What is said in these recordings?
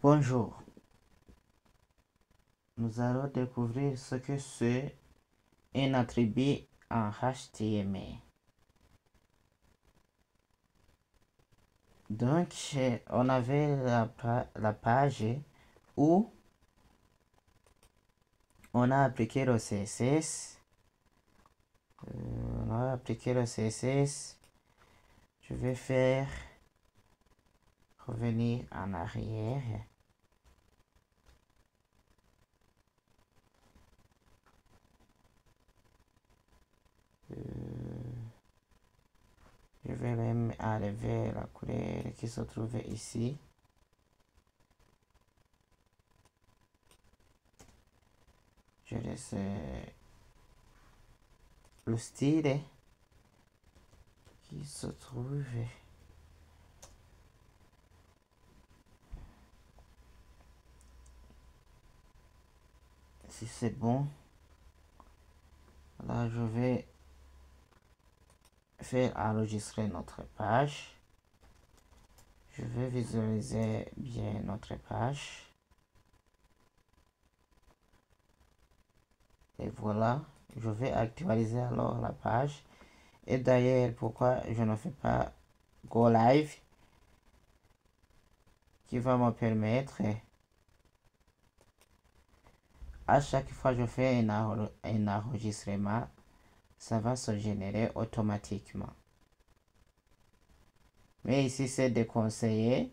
Bonjour, nous allons découvrir ce que c'est un attribut en HTML. Donc, on avait la page où on a appliqué le CSS. Je vais faire revenir en arrière. Je vais même enlever la couleur qui se trouvait ici. Je laisse le style qui se trouve si c'est bon. Là, je vais faire enregistrer notre page. Je vais visualiser bien notre page. Et voilà, je vais actualiser alors la page. Et d'ailleurs, pourquoi je ne fais pas Go Live, qui va me permettre, à chaque fois que je fais un enregistrement, ça va se générer automatiquement. Mais ici, c'est déconseillé.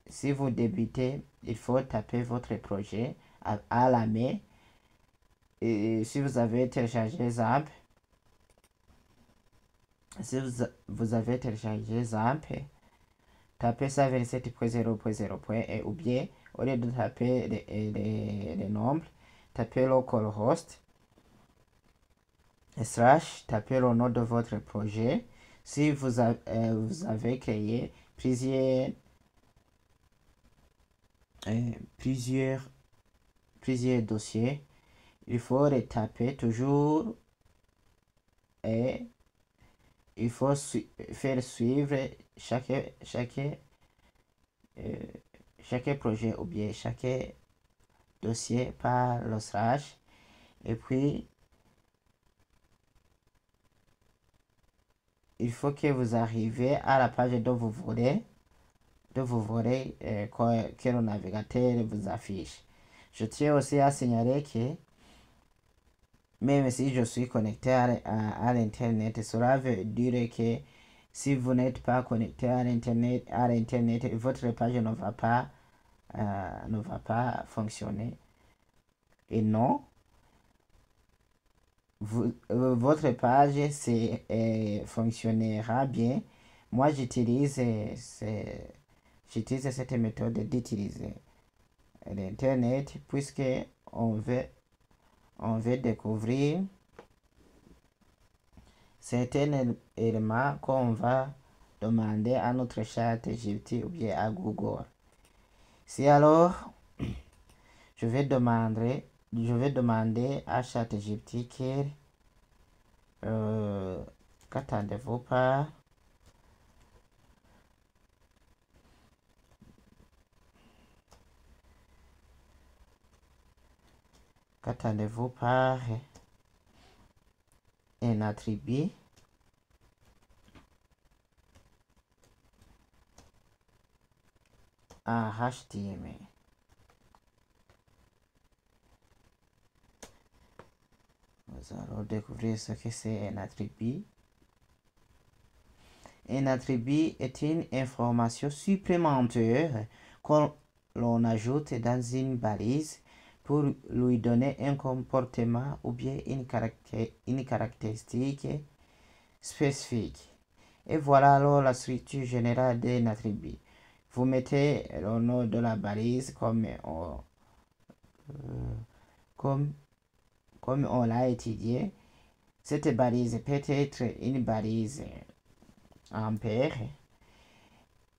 Si vous débutez, il faut taper votre projet à la main. Et si vous avez téléchargé ZAMP, tapez ça 27.0.0. Ou bien, au lieu de taper les nombres, tapez localhost / tapez le nom de votre projet. Si vous avez créé plusieurs dossiers, il faut retaper toujours et il faut faire suivre chaque projet ou bien chaque dossier par le / et puis il faut que vous arrivez à la page dont vous voulez que le navigateur vous affiche. Je tiens aussi à signaler que même si je suis connecté à l'internet, cela veut dire que si vous n'êtes pas connecté à l'internet, votre page ne va pas fonctionner. Et non, votre page fonctionnera bien. Moi, j'utilise cette méthode d'utiliser l'internet puisque on veut découvrir certains éléments qu'on va demander à notre chat GPT ou bien à Google. Si alors je vais demander à ChatGPT qu'attendez-vous par un attribut en HTML. Nous allons découvrir ce que c'est un attribut. Un attribut est une information supplémentaire que l'on ajoute dans une balise pour lui donner un comportement ou bien une caractéristique spécifique. Et voilà alors la structure générale d'un attribut. Vous mettez le nom de la balise comme on l'a étudié. Cette balise peut être une balise en paire.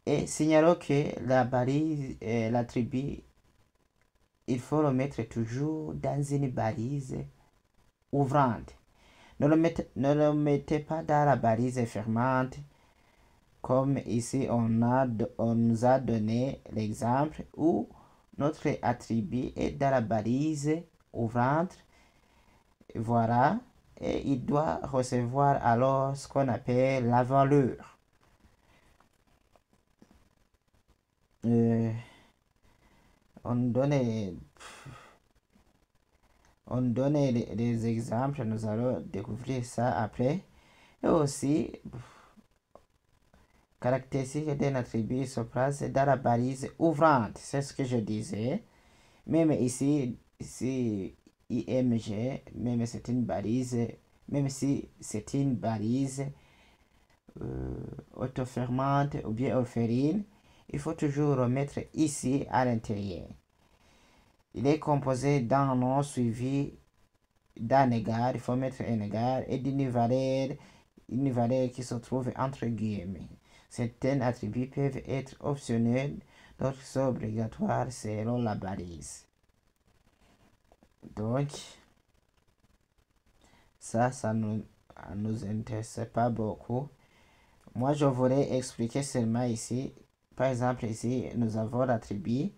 Et signalons que la balise, l'attribut, il faut le mettre toujours dans une balise ouvrante. Ne le mettez pas dans la balise fermante Comme ici, on nous a donné l'exemple où notre attribut est dans la balise ouvrante. Voilà. Et il doit recevoir alors ce qu'on appelle la valeur. On donne des exemples, nous allons découvrir ça après. Et aussi, caractéristique d'un attribut se place dans la balise ouvrante, c'est ce que je disais. Même ici IMG, même c'est une balise, même si c'est une balise autofermante ou bien orpheline, il faut toujours remettre ici à l'intérieur. Il est composé d'un nom suivi d'un égard, il faut mettre un égard, et d'une valeur qui se trouve entre guillemets. Certains attributs peuvent être optionnels, d'autres sont obligatoires selon la balise. Donc, ça nous intéresse pas beaucoup. Moi, je voulais expliquer seulement ici. Par exemple, ici, nous avons l'attribut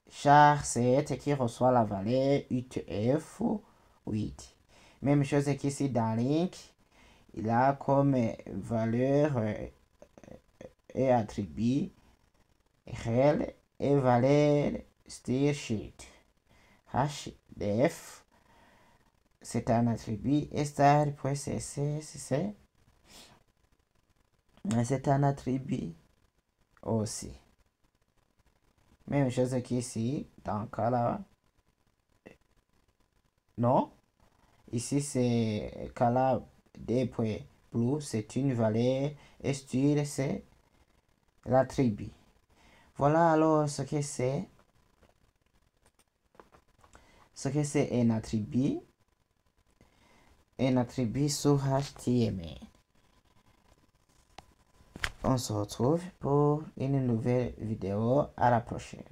char 7 qui reçoit la valeur UTF 8. Même chose qu'ici dans link, il a comme valeur et attribut rel et valeur stir-sheet. HDF, c'est un attribut et star.css, c'est un attribut aussi. Même chose qu'ici, dans le cas là. Non. Ici, c'est color D.blue, c'est une valeur. Et style, c'est l'attribut. Voilà alors ce que c'est. Ce que c'est un attribut. Un attribut sur HTML. On se retrouve pour une nouvelle vidéo. À la prochaine.